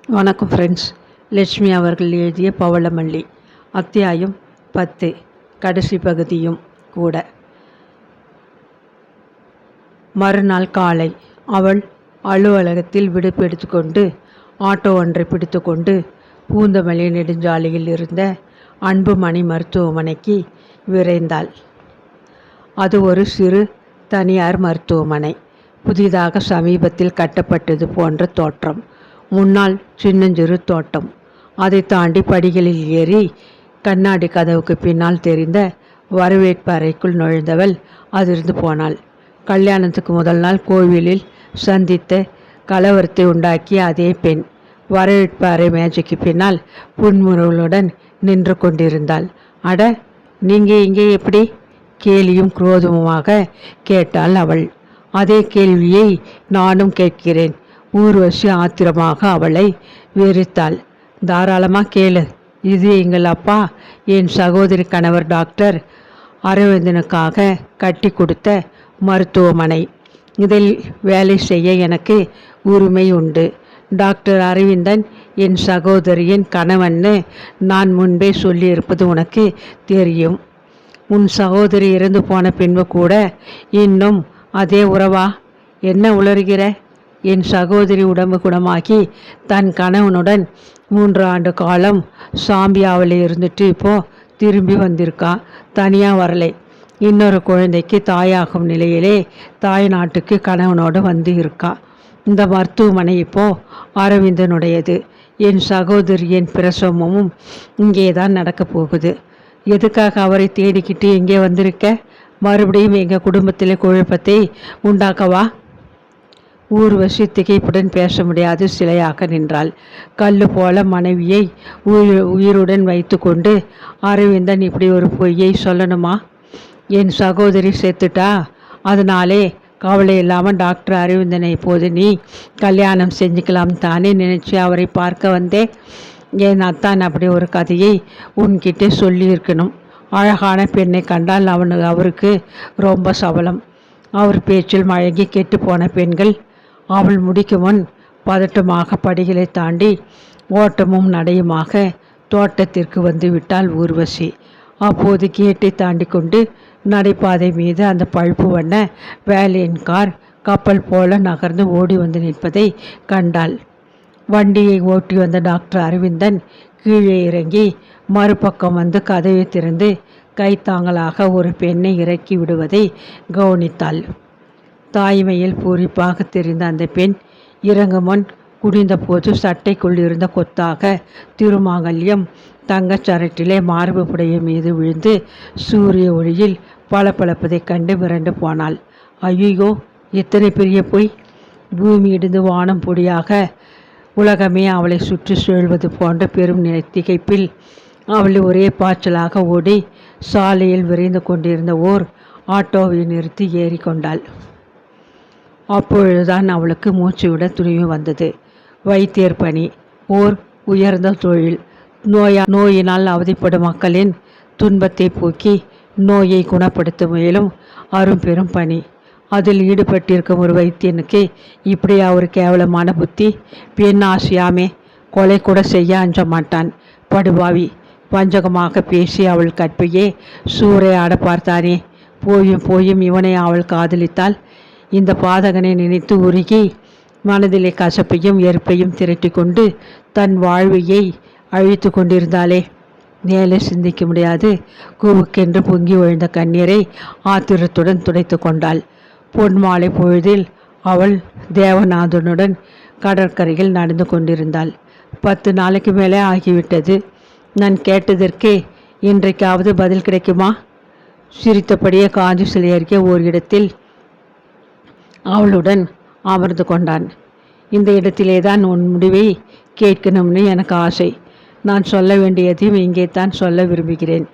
வணக்கம் ஃப்ரெண்ட்ஸ். லட்சுமி அவர்கள் எழுதிய பவளமல்லி அத்தியாயம் 10 கடைசி பகுதியும் கூட. மறுநாள் காலை அவள் அலுவலகத்தில் விடுப்பு எடுத்துக்கொண்டு ஆட்டோ ஒன்றை பிடித்து கொண்டு பூந்தமல்லி நெடுஞ்சாலையில் இருந்த அன்புமணி மருத்துவமனைக்கு விரைந்தாள். அது ஒரு சிறு தனியார் மருத்துவமனை. புதிதாக சமீபத்தில் கட்டப்பட்டது போன்ற தோற்றம். முன்னால் சின்னஞ்சிறு தோட்டம். அதை தாண்டி படிகளில் ஏறி கண்ணாடி கதவுக்கு பின்னால் தெரிந்த வரவேற்பு அறைக்குள் நுழைந்தவள் அதிர்ந்து போனாள். கல்யாணத்துக்கு முதல் நாள் கோவிலில் சந்தித்த கலவரத்தை உண்டாக்கிய அதே பெண் வரவேற்பு அறை மேஜைக்கு பின்னால் புன்முறுவலுடன் நின்று கொண்டிருந்தாள். அட, நீங்கள் இங்கே எப்படி? கேலியும் குரோதமுமாக கேட்டாள் அவள். அதே கேள்வியை நானும் கேட்கிறேன். ஊர்வசி ஆத்திரமாக அவளை வெறித்தாள். தாராளமாக கேளு. இது எங்கள் அப்பா என் சகோதரி கணவர் டாக்டர் அரவிந்தனுக்காக கட்டி கொடுத்த மருத்துவமனை. இதில் வேலை செய்ய எனக்கு உரிமை உண்டு. டாக்டர் அரவிந்தன் என் சகோதரியின் கணவன்னு நான் முன்பே சொல்லியிருப்பது உனக்கு தெரியும். உன் சகோதரி இறந்து போன பின்பு கூட இன்னும் அதே உறவா? என்ன உளறுகிற? என் சகோதரி உடம்பு குணமாகி தன் கணவனுடன் 3 ஆண்டு காலம் சாம்பியாவில் இருந்துட்டு இப்போது திரும்பி வந்திருக்கா. தனியாக வரலை. இன்னொரு குழந்தைக்கு தாயாகும் நிலையிலே தாய் நாட்டுக்கு கணவனோடு வந்து இருக்கா. இந்த மருத்துவமனை இப்போது அரவிந்தனுடையது. என் சகோதரியின் பிரசவமும் இங்கே தான் நடக்கப் போகுது. எதுக்காக அவரை தேடிக்கிட்டு இங்கே வந்திருக்க? மறுபடியும் எங்கள் குடும்பத்தில் குழப்பத்தை உண்டாக்கவா? ஊர்வசி திகைப்புடன் பேச முடியாது சிலையாக நின்றாள். கல்லு போல மனைவியை உயிருடன் வைத்து கொண்டு அரவிந்தன் இப்படி ஒரு பொய்யை சொல்லணுமா? என் சகோதரி செத்துட்டா, அதனாலே கவலை இல்லாமல் டாக்டர் அரவிந்தனை இப்போது நீ கல்யாணம் செஞ்சுக்கலாம் தானே நினச்சி அவரை பார்க்க வந்தே. என் அத்தான் அப்படி ஒரு கதையை உன்கிட்டே சொல்லியிருக்கணும். அழகான பெண்ணை கண்டால் அவருக்கு ரொம்ப சபலம். அவர் பேச்சில் மழங்கி கெட்டு போன பெண்கள். அவள் முடிக்கும் முன் பதட்டமாக படிகளை தாண்டி ஓட்டமும் நடையுமாக தோட்டத்திற்கு வந்து விட்டாள் ஊர்வசி. அப்போது கேட்டை தாண்டி கொண்டு நடைபாதை மீது அந்த பழுப்பு வண்ண வேலையின் கார் கப்பல் போல நகர்ந்து ஓடி வந்து நிற்பதை கண்டாள். வண்டியை ஓட்டி வந்த டாக்டர் அரவிந்தன் கீழே இறங்கி மறுபக்கம் வந்து கதவை திறந்து கைத்தாங்களாக ஒரு பெண்ணை இறக்கி விடுவதை கவனித்தாள். தாய்மையில் பூரிப்பாக தெரிந்த அந்த பெண் இறங்கும் முன் குடிந்த போது சட்டைக்குள் இருந்த கொத்தாக திருமாங்கல்யம் தங்கச் சரட்டிலே மார்பு புடைய மீது விழுந்து சூரிய ஒளியில் பளபளப்பதைக் கண்டு மிரண்டு போனாள். ஐயோ, எத்தனை பெரிய பொய்! பூமி இடிந்து வானம் பொடியாக உலகமே அவளை சுற்றி சுழல்வது போன்ற பெரும் திகைப்பில் அவளை ஒரே பாய்ச்சலாக ஓடி சாலையில் விரைந்து கொண்டிருந்த ஓர் ஆட்டோவை நிறுத்தி ஏறி கொண்டாள். அப்பொழுதுதான் அவளுக்கு மூச்சு விட துணிவு வந்தது. வைத்தியர் பணி ஓர் உயர்ந்த தொழில். நோயினால் அவதிப்படும் மக்களின் துன்பத்தை போக்கி நோயை குணப்படுத்த முயலும் அரும்பெரும் பணி. அதில் ஈடுபட்டிருக்கும் ஒரு வைத்தியனுக்கு இப்படியா ஒரு கேவலமான புத்தி? பெண் ஆசையாமே, கொலை கூட செய்ய அஞ்ச மாட்டான் படுபாவி. வஞ்சகமாக பேசி அவள் கற்பையே சூறையாட பார்த்தானே. போயும் இவனை அவள் காதலித்தாள். இந்த பாதகனை நினைத்து உருகி மனதிலே கசப்பையும் எருப்பையும் திரட்டி கொண்டு தன் வாழ்வையை அழித்து கொண்டிருந்தாளே. மேலே சிந்திக்க முடியாது கூவுக்கென்று பொங்கி விழுந்த கண்ணீரை ஆத்திரத்துடன் துடைத்து கொண்டாள். பொன்மாலை பொழுதில் அவள் தேவநாதனுடன் கடற்கரையில் நடந்து கொண்டிருந்தாள். 10 நாளைக்கு மேலே ஆகிவிட்டது. நான் கேட்டதற்கு இன்றைக்காவது பதில் கிடைக்குமா? சிரித்தபடியே காஞ்சி சிலை அருகே ஓர் இடத்தில் அவளுடன் அமர்ந்து கொண்டான். இந்த இடத்திலே தான் உன் முடிவை கேட்கணும்னு எனக்கு ஆசை. நான் சொல்ல வேண்டியதையும் இங்கே தான் சொல்ல விரும்புகிறேன்.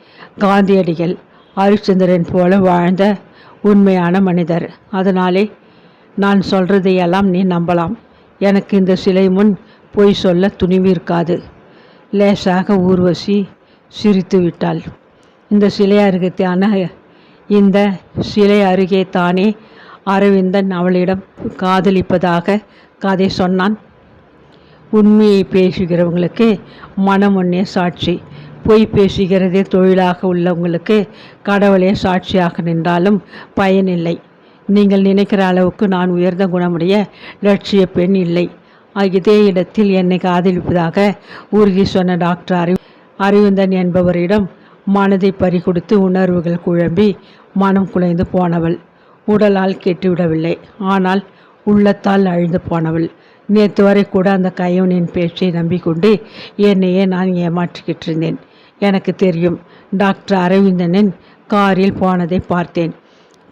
காந்தியடிகள் ஹரிச்சந்திரன் போல வாழ்ந்த உண்மையான மனிதர். அதனாலே நான் சொல்கிறதையெல்லாம் நீ நம்பலாம். எனக்கு இந்த சிலை முன் பொய் சொல்ல துணிவு இருக்காது. லேசாக ஊர்வசி சிரித்து விட்டாள். இந்த சிலை அருகே தானே அரவிந்தன் அவளிடம் காதலிப்பதாக கதை சொன்னான். உண்மையை பேசுகிறவங்களுக்கு மனம் ஒன்றே சாட்சி. பொய் பேசுகிறதே தொழிலாக உள்ளவங்களுக்கு கடவுளே சாட்சியாக நின்றாலும் பயனில்லை. நீங்கள் நினைக்கிற அளவுக்கு நான் உயர்ந்த குணமுடைய லட்சிய பெண் இல்லை. இதே இடத்தில் என்னை காதலிப்பதாக உறுதி சொன்ன டாக்டர் அரவிந்தன் என்பவரிடம் மனதை பறிகொடுத்து உணர்வுகள் குழம்பி மனம் குலைந்து போனவள். உடலால் கெட்டுவிடவில்லை, ஆனால் உள்ளத்தால் அழிந்து போனவள். நேற்று வரை கூட அந்த கையவனின் பேச்சை நம்பிக்கொண்டு என்னையே நான் ஏமாற்றிக்கிட்டு இருந்தேன். எனக்கு தெரியும், டாக்டர் அரவிந்தனின் காரில் போனதை பார்த்தேன்.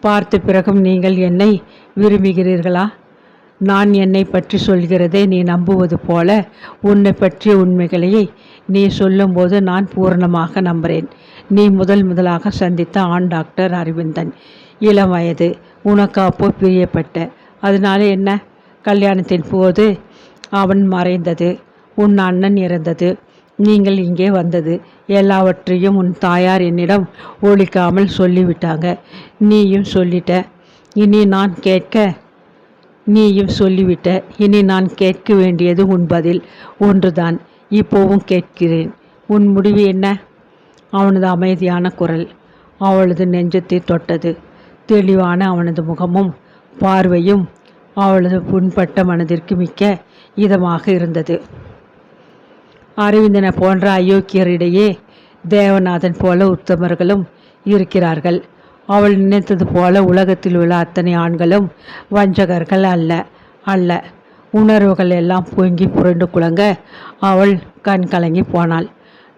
பார்த்த பிறகும் நீங்கள் என்னை விரும்புகிறீர்களா? நான் என்னை பற்றி சொல்கிறதை நீ நம்புவது போல உன்னை பற்றிய உண்மைகளையே நீ சொல்லும்போது நான் பூரணமாக நம்புகிறேன். நீ முதலாக சந்தித்த ஆண் டாக்டர் அரவிந்தன். இளம் வயது, உனக்கு அப்போ பிரியப்பட்ட. அதனால என்ன? கல்யாணத்தின் போது அவன் மறைந்தது, உன் அண்ணன் இறந்தது, நீங்கள் இங்கே வந்தது, எல்லாவற்றையும் உன் தாயார் என்னிடம் ஒழிக்காமல் சொல்லிவிட்டாங்க. நீயும் சொல்லிட்ட. இனி நான் கேட்க வேண்டியது உன் பதில் ஒன்றுதான். இப்போவும் கேட்கிறேன். உன் முடிவு என்ன? அவனது அமைதியான குரல் அவளது நெஞ்சத்தை தொட்டது. தெளிவான அவனது முகமும் பார்வையும் அவளது புண்பட்ட மனதிற்கு மிக்க இதமாக இருந்தது. அரவிந்தனை போன்ற அயோக்கியரிடையே தேவநாதன் போல உத்தமர்களும் இருக்கிறார்கள். அவள் நினைத்தது போல உலகத்தில் உள்ள அத்தனை ஆண்களும் வஞ்சகர்கள் அல்ல. உணர்வுகள் எல்லாம் பொங்கி புரண்டு குலங்க அவள் கண் கலங்கி போனாள்.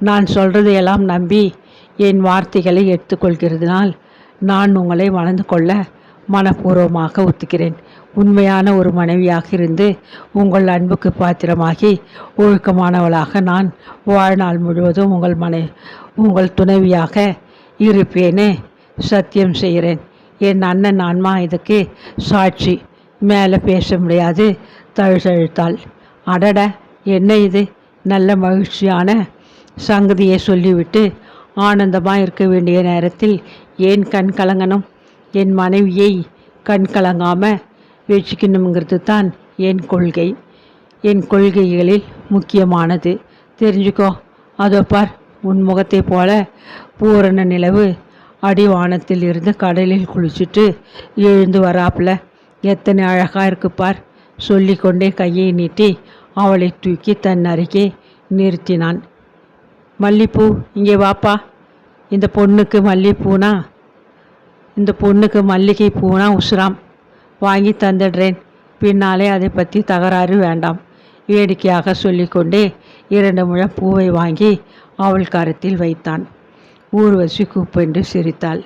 நான் சொல்றதையெல்லாம் நம்பி என் வார்த்தைகளை எடுத்துக்கொள்கிறதுனால் நான் உங்களை மணந்து கொள்ள மனப்பூர்வமாக ஒத்துக்கிறேன். உண்மையான ஒரு மனைவியாக இருந்து உங்கள் அன்புக்கு பாத்திரமாகி ஒழுக்கமானவளாக நான் வாழ்நாள் முழுவதும் உங்கள் துணைவியாக இருப்பேனே சத்தியம் செய்கிறேன். என் அண்ணன் ஆன்மா இதுக்கு சாட்சி. மேலே பேச முடியாது தழுதழுத்தாள். அடட, என்ன இது? நல்ல மகிழ்ச்சியான சங்கதியை சொல்லிவிட்டு ஆனந்தமாக இருக்க வேண்டிய நேரத்தில் ஏன் கண் கலங்கணும்? என் மனைவியை கண் கலங்காமல் வச்சுக்கணுங்கிறது தான் என் கொள்கை. என் கொள்கைகளில் முக்கியமானது. தெரிஞ்சுக்கோ. அதோ பார், உன் முகத்தை போல பூரண நிலவு அடிவானத்தில் இருந்து கடலில் குளிச்சுட்டு எழுந்து வராப்புல எத்தனை அழகாக இருக்கு பார். சொல்லிக்கொண்டே கையை நீட்டி அவளை தூக்கி தன் அருகே நிறுத்தினான். மல்லிப்பூ, இங்கே வாப்பா. இந்த பொண்ணுக்கு மல்லிகை பூனா உசுராம். வாங்கி தந்துடுறேன். பின்னாலே அதை பற்றி தகராறு வேண்டாம். வேடிக்கையாக சொல்லிக்கொண்டே 2 முழம் பூவை வாங்கி அவள் கரத்தில் வைத்தான். ஊர்வசி கூப்பென்று சிரித்தாள்.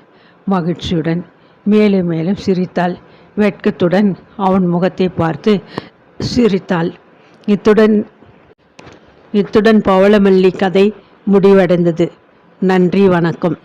மகிழ்ச்சியுடன் மேலும் மேலும் சிரித்தாள். வெட்கத்துடன் அவன் முகத்தை பார்த்து சிரித்தாள். இத்துடன் பவளமல்லி கதை முடிவடைந்தது. நன்றி, வணக்கம்.